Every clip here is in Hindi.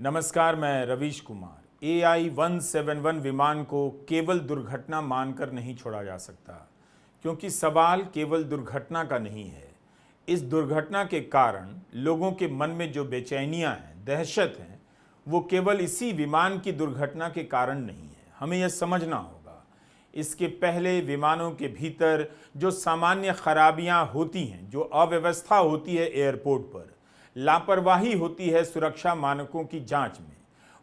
नमस्कार, मैं रवीश कुमार। AI-171 विमान को केवल दुर्घटना मानकर नहीं छोड़ा जा सकता, क्योंकि सवाल केवल दुर्घटना का नहीं है। इस दुर्घटना के कारण लोगों के मन में जो बेचैनियां हैं, दहशत हैं, वो केवल इसी विमान की दुर्घटना के कारण नहीं है। हमें यह समझना होगा। इसके पहले विमानों के भीतर जो सामान्य खराबियां होती हैं, जो अव्यवस्था होती है एयरपोर्ट पर, लापरवाही होती है सुरक्षा मानकों की जांच में,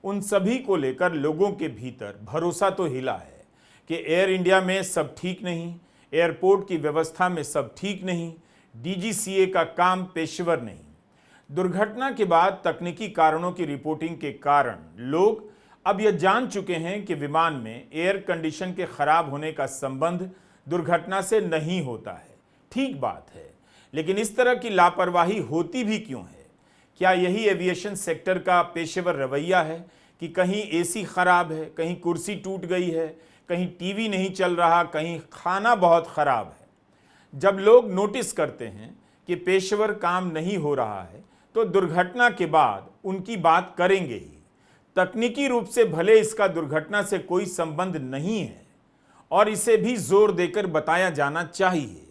उन सभी को लेकर लोगों के भीतर भरोसा तो हिला है कि एयर इंडिया में सब ठीक नहीं, एयरपोर्ट की व्यवस्था में सब ठीक नहीं, DGCA का काम पेशेवर नहीं। दुर्घटना के बाद तकनीकी कारणों की रिपोर्टिंग के कारण लोग अब यह जान चुके हैं कि विमान में एयर कंडीशन के खराब होने का संबंध दुर्घटना से नहीं होता है। ठीक बात है, लेकिन इस तरह की लापरवाही होती भी क्यों है? क्या यही एविएशन सेक्टर का पेशेवर रवैया है कि कहीं AC खराब है, कहीं कुर्सी टूट गई है, कहीं TV नहीं चल रहा, कहीं खाना बहुत खराब है? जब लोग नोटिस करते हैं कि पेशेवर काम नहीं हो रहा है, तो दुर्घटना के बाद उनकी बात करेंगे ही। तकनीकी रूप से भले इसका दुर्घटना से कोई संबंध नहीं है और इसे भी जोर देकर बताया जाना चाहिए,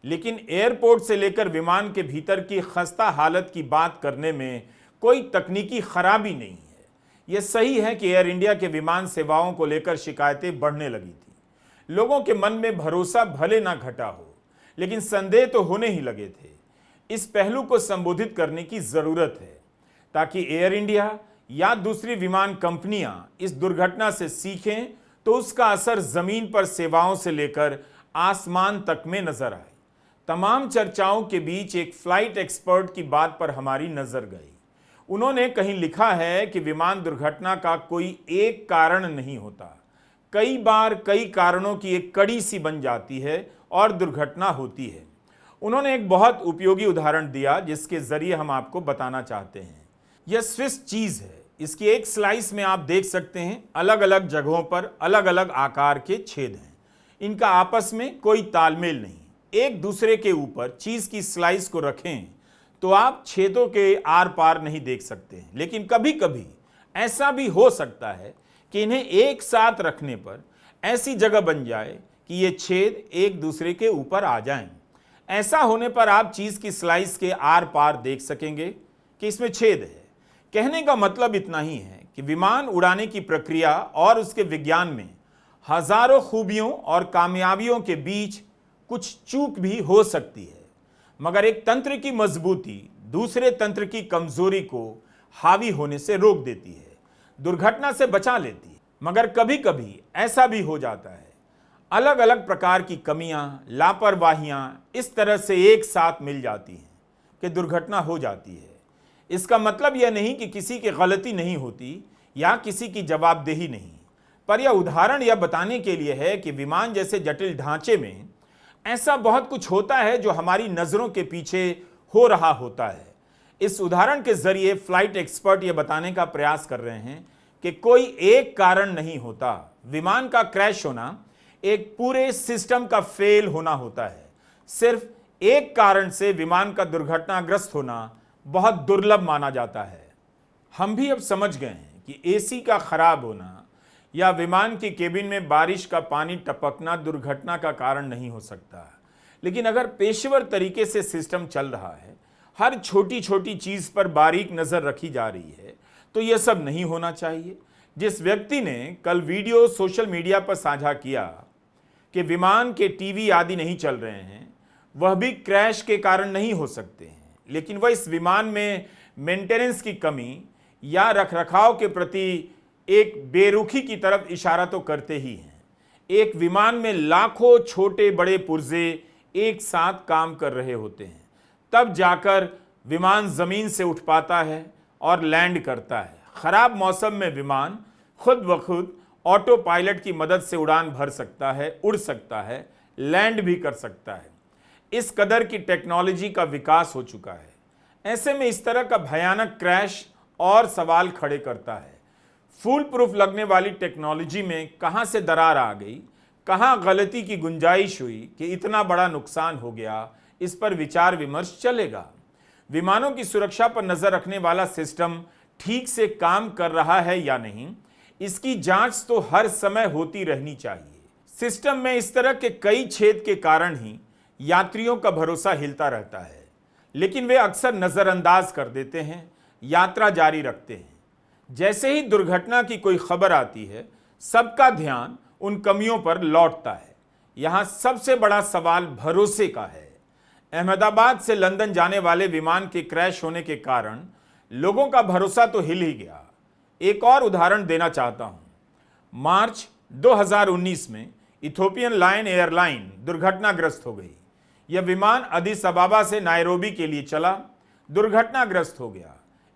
लेकिन एयरपोर्ट से लेकर विमान के भीतर की खस्ता हालत की बात करने में कोई तकनीकी खराबी नहीं है। यह सही है कि एयर इंडिया के विमान सेवाओं को लेकर शिकायतें बढ़ने लगी थी। लोगों के मन में भरोसा भले ना घटा हो, लेकिन संदेह तो होने ही लगे थे। इस पहलू को संबोधित करने की जरूरत है, ताकि एयर इंडिया या दूसरी विमान कंपनियां इस दुर्घटना से सीखें तो उसका असर जमीन पर सेवाओं से लेकर आसमान तक में नजर आए। तमाम चर्चाओं के बीच एक फ्लाइट एक्सपर्ट की बात पर हमारी नजर गई। उन्होंने कहीं लिखा है कि विमान दुर्घटना का कोई एक कारण नहीं होता, कई बार कई कारणों की एक कड़ी सी बन जाती है और दुर्घटना होती है। उन्होंने एक बहुत उपयोगी उदाहरण दिया जिसके जरिए हम आपको बताना चाहते हैं। यह स्विस चीज है। इसकी एक स्लाइस में आप देख सकते हैं अलग अलग जगहों पर अलग अलग आकार के छेद हैं। इनका आपस में कोई तालमेल नहीं। एक दूसरे के ऊपर चीज की स्लाइस को रखें तो आप छेदों के आर पार नहीं देख सकते हैं, लेकिन कभी कभी ऐसा भी हो सकता है कि इन्हें एक साथ रखने पर ऐसी जगह बन जाए कि ये छेद एक दूसरे के ऊपर आ जाएं। ऐसा होने पर आप चीज की स्लाइस के आर पार देख सकेंगे कि इसमें छेद है। कहने का मतलब इतना ही है कि विमान उड़ाने की प्रक्रिया और उसके विज्ञान में हजारों खूबियों और कामयाबियों के बीच कुछ चूक भी हो सकती है, मगर एक तंत्र की मजबूती दूसरे तंत्र की कमजोरी को हावी होने से रोक देती है, दुर्घटना से बचा लेती है। मगर कभी कभी ऐसा भी हो जाता है, अलग अलग प्रकार की कमियां, लापरवाहियां इस तरह से एक साथ मिल जाती हैं कि दुर्घटना हो जाती है। इसका मतलब यह नहीं कि किसी की गलती नहीं होती या किसी की जवाबदेही नहीं, पर यह उदाहरण यह बताने के लिए है कि विमान जैसे जटिल ढांचे में ऐसा बहुत कुछ होता है जो हमारी नजरों के पीछे हो रहा होता है। इस उदाहरण के जरिए फ्लाइट एक्सपर्ट यह बताने का प्रयास कर रहे हैं कि कोई एक कारण नहीं होता। विमान का क्रैश होना एक पूरे सिस्टम का फेल होना होता है। सिर्फ एक कारण से विमान का दुर्घटनाग्रस्त होना बहुत दुर्लभ माना जाता है। हम भी अब समझ गए हैं कि AC का खराब होना या विमान की केबिन में बारिश का पानी टपकना दुर्घटना का कारण नहीं हो सकता, लेकिन अगर पेशेवर तरीके से सिस्टम चल रहा है, हर छोटी छोटी चीज पर बारीक नजर रखी जा रही है, तो यह सब नहीं होना चाहिए। जिस व्यक्ति ने कल वीडियो सोशल मीडिया पर साझा किया कि विमान के TV आदि नहीं चल रहे हैं, वह भी क्रैश के कारण नहीं हो सकते हैं, लेकिन वह इस विमान में मेंटेनेंस की कमी या रखरखाव के प्रति एक बेरुखी की तरफ इशारा तो करते ही हैं। एक विमान में लाखों छोटे बड़े पुर्जे एक साथ काम कर रहे होते हैं, तब जाकर विमान जमीन से उठ पाता है और लैंड करता है। खराब मौसम में विमान खुद ब खुद ऑटो पायलट की मदद से उड़ान भर सकता है, उड़ सकता है, लैंड भी कर सकता है। इस कदर की टेक्नोलॉजी का विकास हो चुका है। ऐसे में इस तरह का भयानक क्रैश और सवाल खड़े करता है। फूल प्रूफ लगने वाली टेक्नोलॉजी में कहां से दरार आ गई, कहां गलती की गुंजाइश हुई कि इतना बड़ा नुकसान हो गया, इस पर विचार विमर्श चलेगा। विमानों की सुरक्षा पर नजर रखने वाला सिस्टम ठीक से काम कर रहा है या नहीं, इसकी जांच तो हर समय होती रहनी चाहिए। सिस्टम में इस तरह के कई छेद के कारण ही यात्रियों का भरोसा हिलता रहता है, लेकिन वे अक्सर नज़रअंदाज कर देते हैं, यात्रा जारी रखते हैं। जैसे ही दुर्घटना की कोई खबर आती है, सबका ध्यान उन कमियों पर लौटता है। यहाँ सबसे बड़ा सवाल भरोसे का है। अहमदाबाद से लंदन जाने वाले विमान के क्रैश होने के कारण लोगों का भरोसा तो हिल ही गया। एक और उदाहरण देना चाहता हूं। मार्च 2019 में इथोपियन लायन एयरलाइन दुर्घटनाग्रस्त हो गई। यह विमान अदिस अबाबा से नायरोबी के लिए चला, दुर्घटनाग्रस्त हो गया।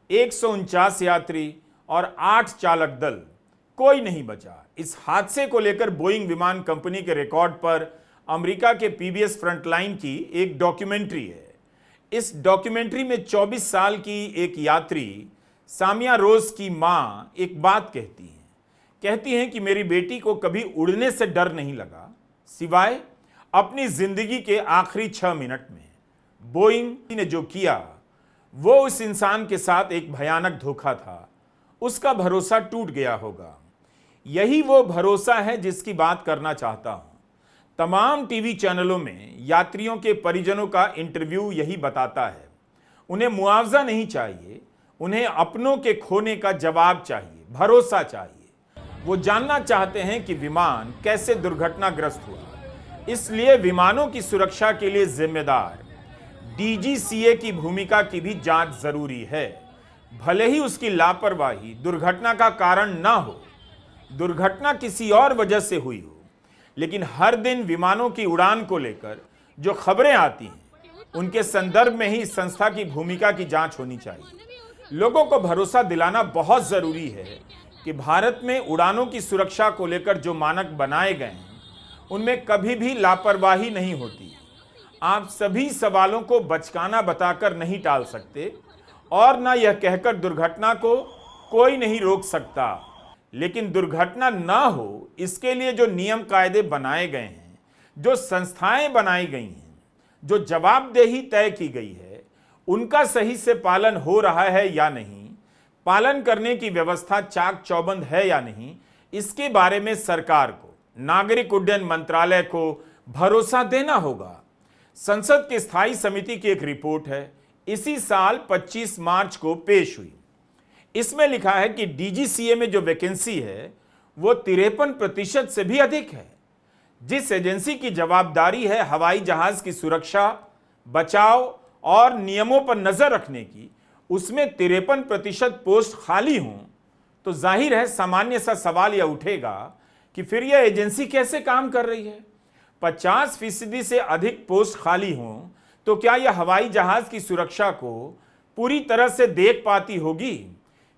149 यात्री और 8 चालक दल, कोई नहीं बचा। इस हादसे को लेकर बोइंग विमान कंपनी के रिकॉर्ड पर अमेरिका के पीबीएस फ्रंटलाइन की एक डॉक्यूमेंट्री है। इस डॉक्यूमेंट्री में 24 साल की एक यात्री सामिया रोज की मां एक बात कहती हैं कि मेरी बेटी को कभी उड़ने से डर नहीं लगा, सिवाय अपनी जिंदगी के आखिरी 6 मिनट में। बोइंग ने जो किया वो उस इंसान के साथ एक भयानक धोखा था। उसका भरोसा टूट गया होगा। यही वो भरोसा है जिसकी बात करना चाहता हूं। तमाम टीवी चैनलों में यात्रियों के परिजनों का इंटरव्यू यही बताता है। उन्हें मुआवजा नहीं चाहिए, उन्हें अपनों के खोने का जवाब चाहिए, भरोसा चाहिए। वो जानना चाहते हैं कि विमान कैसे दुर्घटनाग्रस्त हुआ। इसलिए विमानों की सुरक्षा के लिए जिम्मेदार डीजीसीए की भूमिका की भी जांच जरूरी है। भले ही उसकी लापरवाही दुर्घटना का कारण ना हो, दुर्घटना किसी और वजह से हुई हो, लेकिन हर दिन विमानों की उड़ान को लेकर जो खबरें आती हैं, उनके संदर्भ में ही संस्था की भूमिका की जांच होनी चाहिए। लोगों को भरोसा दिलाना बहुत जरूरी है कि भारत में उड़ानों की सुरक्षा को लेकर जो मानक बनाए गए हैं, उनमें कभी भी लापरवाही नहीं होती। आप सभी सवालों को बचकाना बताकर नहीं टाल सकते और ना यह कहकर दुर्घटना को कोई नहीं रोक सकता। लेकिन दुर्घटना ना हो, इसके लिए जो नियम कायदे बनाए गए हैं, जो संस्थाएं बनाई गई हैं, जो जवाबदेही तय की गई है, उनका सही से पालन हो रहा है या नहीं, पालन करने की व्यवस्था चाक चौबंद है या नहीं, इसके बारे में सरकार को, नागरिक उड्डयन मंत्रालय को भरोसा देना होगा। संसद की स्थायी समिति की एक रिपोर्ट है, इसी साल 25 मार्च को पेश हुई। इसमें लिखा है कि डीजीसीए में जो वैकेंसी है वो 53% से भी अधिक है। जिस एजेंसी की जवाबदारी है हवाई जहाज की सुरक्षा, बचाव और नियमों पर नजर रखने की, उसमें 53% पोस्ट खाली हों, तो जाहिर है सामान्य सा सवाल यह उठेगा कि फिर यह एजेंसी कैसे काम कर रही है। 50% से अधिक पोस्ट खाली हों तो क्या यह हवाई जहाज की सुरक्षा को पूरी तरह से देख पाती होगी?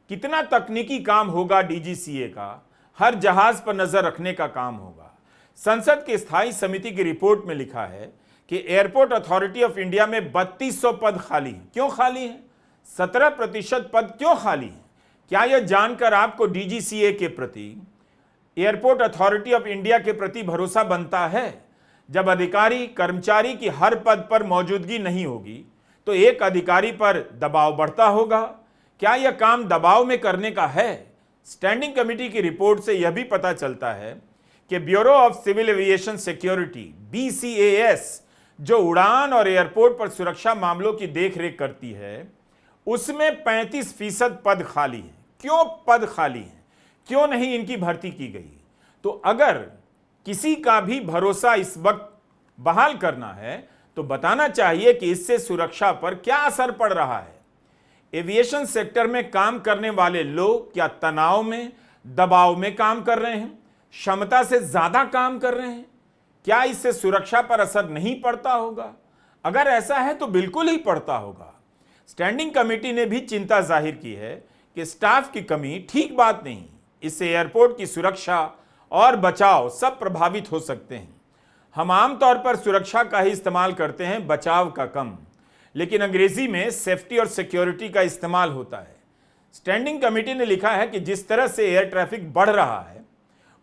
कितना तकनीकी काम होगा डीजीसीए का, हर जहाज पर नजर रखने का काम होगा। संसद की स्थायी समिति की रिपोर्ट में लिखा है कि एयरपोर्ट अथॉरिटी ऑफ इंडिया में 3200 पद खाली हैं। क्यों खाली हैं? 17% पद क्यों खाली हैं? क्या यह जानकर आपको डीजीसीए के प्रति, एयरपोर्ट अथॉरिटी ऑफ इंडिया के प्रति भरोसा बनता है? जब अधिकारी कर्मचारी की हर पद पर मौजूदगी नहीं होगी तो एक अधिकारी पर दबाव बढ़ता होगा। क्या यह काम दबाव में करने का है? स्टैंडिंग कमेटी की रिपोर्ट से यह भी पता चलता है कि bureau of civil aviation security BCAS जो उड़ान और एयरपोर्ट पर सुरक्षा मामलों की देखरेख करती है, उसमें 35% पद खाली हैं। क्यों पद खाली हैं? क्यों नहीं इनकी भर्ती की गई? तो अगर किसी का भी भरोसा इस वक्त बहाल करना है तो बताना चाहिए कि इससे सुरक्षा पर क्या असर पड़ रहा है। एविएशन सेक्टर में काम करने वाले लोग क्या तनाव में, दबाव में काम कर रहे हैं, क्षमता से ज्यादा काम कर रहे हैं? क्या इससे सुरक्षा पर असर नहीं पड़ता होगा? अगर ऐसा है तो बिल्कुल ही पड़ता होगा। स्टैंडिंग कमेटी ने भी चिंता जाहिर की है कि स्टाफ की कमी ठीक बात नहीं, इससे एयरपोर्ट की सुरक्षा और बचाव सब प्रभावित हो सकते हैं। हम आमतौर पर सुरक्षा का ही इस्तेमाल करते हैं, बचाव का कम, लेकिन अंग्रेजी में सेफ्टी और सिक्योरिटी का इस्तेमाल होता है। स्टैंडिंग कमेटी ने लिखा है कि जिस तरह से एयर ट्रैफिक बढ़ रहा है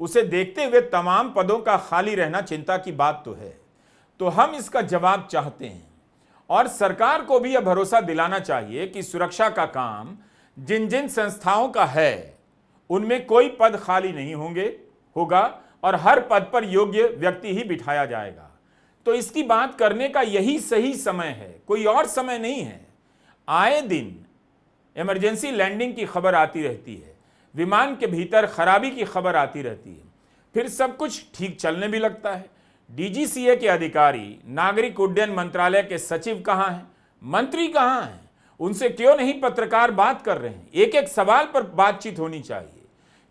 उसे देखते हुए तमाम पदों का खाली रहना चिंता की बात तो है। तो हम इसका जवाब चाहते हैं और सरकार को भी यह भरोसा दिलाना चाहिए कि सुरक्षा का काम जिन जिन संस्थाओं का है उनमें कोई पद खाली नहीं होगा और हर पद पर योग्य व्यक्ति ही बिठाया जाएगा। तो इसकी बात करने का यही सही समय है, कोई और समय नहीं है। आए दिन इमरजेंसी लैंडिंग की खबर आती रहती है, विमान के भीतर खराबी की खबर आती रहती है, फिर सब कुछ ठीक चलने भी लगता है। डीजीसीए के अधिकारी, नागरिक उड्डयन मंत्रालय के सचिव कहाँ हैं, मंत्री कहाँ हैं, उनसे क्यों नहीं पत्रकार बात कर रहे हैं? एक एक सवाल पर बातचीत होनी चाहिए।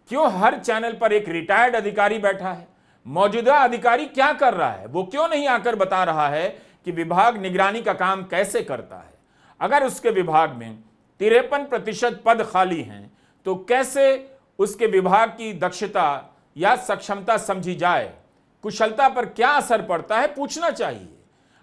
क्यों हर चैनल पर एक रिटायर्ड अधिकारी बैठा है? मौजूदा अधिकारी क्या कर रहा है? वो क्यों नहीं आकर बता रहा है कि विभाग निगरानी का काम कैसे करता है? अगर उसके विभाग में 53% पद खाली हैं तो कैसे उसके विभाग की दक्षता या सक्षमता समझी जाए? कुशलता पर क्या असर पड़ता है, पूछना चाहिए।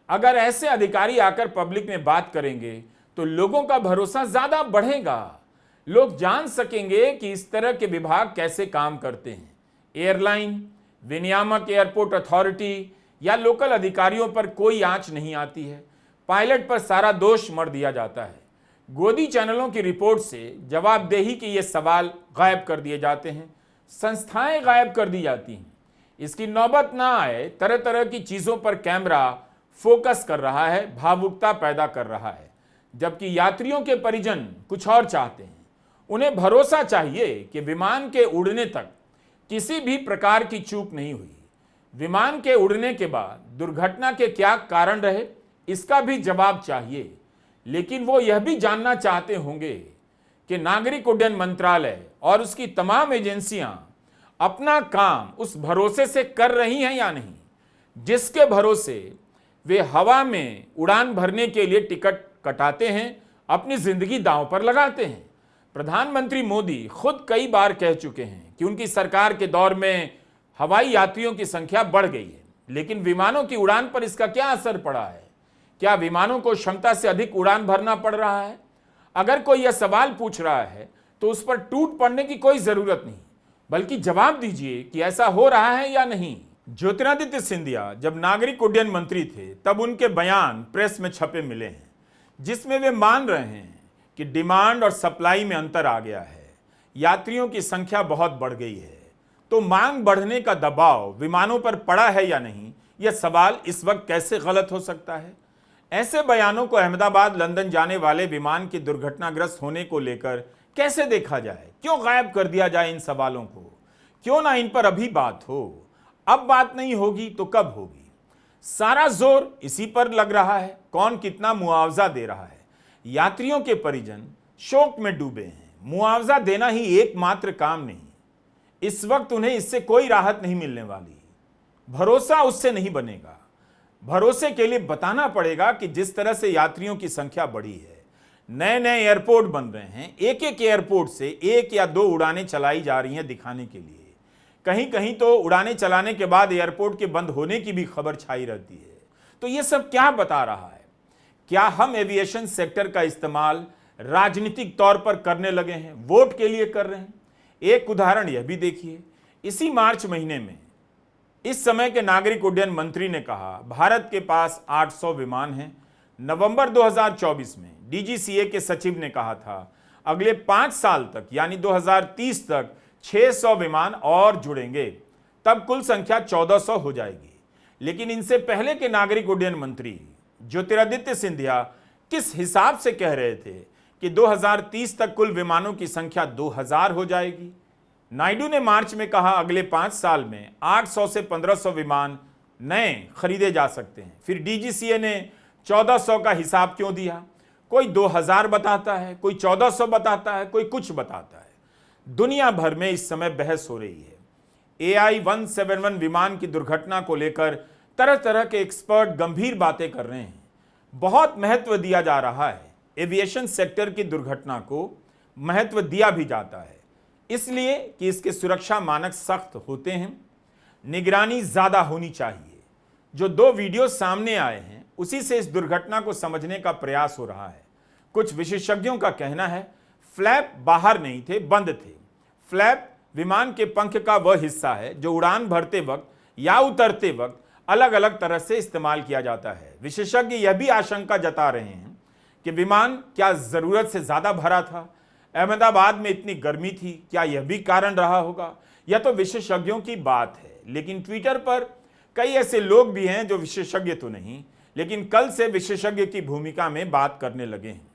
अगर ऐसे अधिकारी आकर पब्लिक में बात करेंगे तो लोगों का भरोसा ज्यादा बढ़ेगा। लोग जान सकेंगे कि इस तरह के विभाग कैसे काम करते हैं। एयरलाइन, विनियामक, एयरपोर्ट अथॉरिटी या लोकल अधिकारियों पर कोई आंच नहीं आती है। पायलट पर सारा दोष मढ़ दिया जाता है। गोदी चैनलों की रिपोर्ट से जवाबदेही के ये सवाल गायब कर दिए जाते हैं। संस्थाएं गायब कर दी जाती हैं। इसकी नौबत ना आए, तरह तरह की चीजों पर कैमरा फोकस कर रहा है, भावुकता पैदा कर रहा है, जबकि यात्रियों के परिजन कुछ और चाहते हैं। उन्हें भरोसा चाहिए कि विमान के उड़ने तक किसी भी प्रकार की चूक नहीं हुई। विमान के उड़ने के बाद दुर्घटना के क्या कारण रहे, इसका भी जवाब चाहिए। लेकिन वो यह भी जानना चाहते होंगे कि नागरिक उड्डयन मंत्रालय और उसकी तमाम एजेंसियां अपना काम उस भरोसे से कर रही हैं या नहीं, जिसके भरोसे वे हवा में उड़ान भरने के लिए टिकट कटाते हैं, अपनी जिंदगी दांव पर लगाते हैं। प्रधानमंत्री मोदी खुद कई बार कह चुके हैं कि उनकी सरकार के दौर में हवाई यात्रियों की संख्या बढ़ गई है, लेकिन विमानों की उड़ान पर इसका क्या असर पड़ा है? क्या विमानों को क्षमता से अधिक उड़ान भरना पड़ रहा है? अगर कोई यह सवाल पूछ रहा है तो उस पर टूट पड़ने की कोई जरूरत नहीं, बल्कि जवाब दीजिए कि ऐसा हो रहा है या नहीं। ज्योतिरादित्य सिंधिया जब नागरिक उड्डयन मंत्री थे तब उनके बयान प्रेस में छपे मिले हैं, जिसमें वे मान रहे हैं कि डिमांड और सप्लाई में अंतर आ गया है, यात्रियों की संख्या बहुत बढ़ गई है। तो मांग बढ़ने का दबाव विमानों पर पड़ा है या नहीं, यह सवाल इस वक्त कैसे गलत हो सकता है? ऐसे बयानों को अहमदाबाद लंदन जाने वाले विमान के दुर्घटनाग्रस्त होने को लेकर कैसे देखा जाए? क्यों गायब कर दिया जाए इन सवालों को? क्यों ना इन पर अभी बात हो? अब बात नहीं होगी तो कब होगी? सारा जोर इसी पर लग रहा है, कौन कितना मुआवजा दे रहा है। यात्रियों के परिजन शोक में डूबे हैं। मुआवजा देना ही एकमात्र काम नहीं, इस वक्त उन्हें इससे कोई राहत नहीं मिलने वाली। भरोसा उससे नहीं बनेगा। भरोसे के लिए बताना पड़ेगा कि जिस तरह से यात्रियों की संख्या बढ़ी है, नए नए एयरपोर्ट बन रहे हैं, एक एक एयरपोर्ट से 1 या 2 उड़ानें चलाई जा रही हैं दिखाने के लिए। कहीं कहीं तो उड़ानें चलाने के बाद एयरपोर्ट के बंद होने की भी खबर छाई रहती है। तो ये सब क्या बता रहा है? क्या हम एविएशन सेक्टर का इस्तेमाल राजनीतिक तौर पर करने लगे हैं, वोट के लिए कर रहे हैं? एक उदाहरण यह भी देखिए। इसी मार्च महीने में इस समय के नागरिक उड्डयन मंत्री ने कहा भारत के पास 800 विमान हैं। नवंबर 2024 में डीजीसीए के सचिव ने कहा था अगले 5 साल तक यानी 2030 तक 600 विमान और जुड़ेंगे, तब कुल संख्या 1400 हो जाएगी। लेकिन इनसे पहले के नागरिक उड्डयन मंत्री ज्योतिरादित्य सिंधिया किस हिसाब से कह रहे थे कि 2030 तक कुल विमानों की संख्या 2000 हो जाएगी? नायडू ने मार्च में कहा अगले 5 साल में 800 से 1500 विमान नए खरीदे जा सकते हैं। फिर डीजीसीए ने 1400 का हिसाब क्यों दिया? कोई 2000 बताता है, कोई 1400 बताता है, कोई कुछ बताता है। दुनिया भर में इस समय बहस हो रही है। AI-171 विमान की दुर्घटना को लेकर तरह तरह के एक्सपर्ट गंभीर बातें कर रहे हैं। बहुत महत्व दिया जा रहा है। एविएशन सेक्टर की दुर्घटना को महत्व दिया भी जाता है, इसलिए कि इसके सुरक्षा मानक सख्त होते हैं, निगरानी ज्यादा होनी चाहिए। जो 2 वीडियो सामने आए हैं उसी से इस दुर्घटना को समझने का प्रयास हो रहा है। कुछ विशेषज्ञों का कहना है फ्लैप बाहर नहीं थे, बंद थे। फ्लैप विमान के पंख का वह हिस्सा है जो उड़ान भरते वक्त या उतरते वक्त अलग अलग तरह से इस्तेमाल किया जाता है। विशेषज्ञ यह भी आशंका जता रहे हैं कि विमान क्या जरूरत से ज्यादा भरा था? अहमदाबाद में इतनी गर्मी थी, क्या यह भी कारण रहा होगा? यह तो विशेषज्ञों की बात है, लेकिन ट्विटर पर कई ऐसे लोग भी हैं जो विशेषज्ञ तो नहीं, लेकिन कल से विशेषज्ञ की भूमिका में बात करने लगे हैं।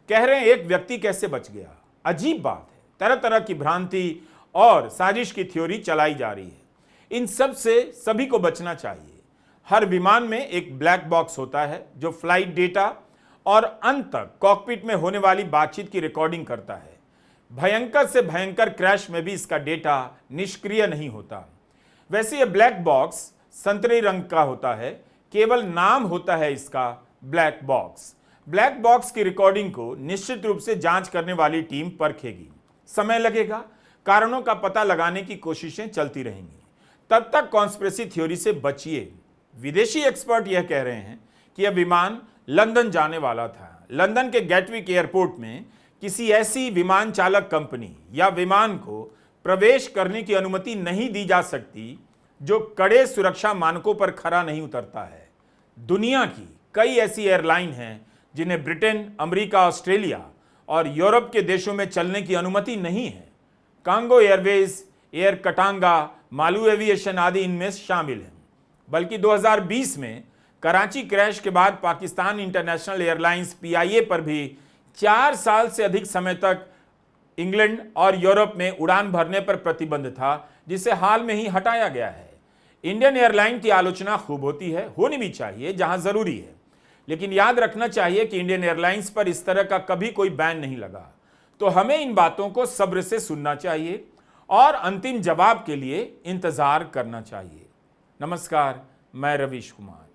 कह रहे हैं एक व्यक्ति कैसे बच गया। अजीब बात है, तरह तरह की भ्रांति और साजिश की थ्योरी चलाई जा रही है। इन सब से सभी को बचना चाहिए। हर विमान में एक ब्लैक बॉक्स होता है जो फ्लाइट डेटा और अंत तक कॉकपिट में होने वाली बातचीत की रिकॉर्डिंग करता है। भयंकर से भयंकर क्रैश में भी इसका डेटा निष्क्रिय नहीं होता। वैसे यह ब्लैक बॉक्स संतरे रंग का होता है, केवल नाम होता है इसका ब्लैक बॉक्स। ब्लैक बॉक्स की रिकॉर्डिंग को निश्चित रूप से जांच करने वाली टीम परखेगी। समय लगेगा, कारणों का पता लगाने की कोशिशें चलती रहेंगी। तब तक कॉन्स्पिरेसी थ्योरी से बचिए। विदेशी एक्सपर्ट यह कह रहे हैं कि यह विमान लंदन जाने वाला था। लंदन के गैटविक एयरपोर्ट में किसी ऐसी विमान चालक कंपनी या विमान को प्रवेश करने की अनुमति नहीं दी जा सकती जो कड़े सुरक्षा मानकों पर खरा नहीं उतरता है। दुनिया की कई ऐसी एयरलाइन हैं जिन्हें ब्रिटेन, अमेरिका, ऑस्ट्रेलिया और यूरोप के देशों में चलने की अनुमति नहीं है। Congo Airways, air कटांगा, Malu aviation आदि इनमें शामिल हैं। बल्कि 2020 में कराची क्रैश के बाद पाकिस्तान इंटरनेशनल एयरलाइंस PIA पर भी 4 साल से अधिक समय तक इंग्लैंड और यूरोप में उड़ान भरने पर प्रतिबंध था, जिसे हाल में ही हटाया गया है। इंडियन एयरलाइन की आलोचना खूब होती है, होनी भी चाहिए जहां जरूरी है, लेकिन याद रखना चाहिए कि इंडियन एयरलाइंस पर इस तरह का कभी कोई बैन नहीं लगा। तो हमें इन बातों को सब्र से सुनना चाहिए और अंतिम जवाब के लिए इंतजार करना चाहिए। नमस्कार, मैं रवीश कुमार।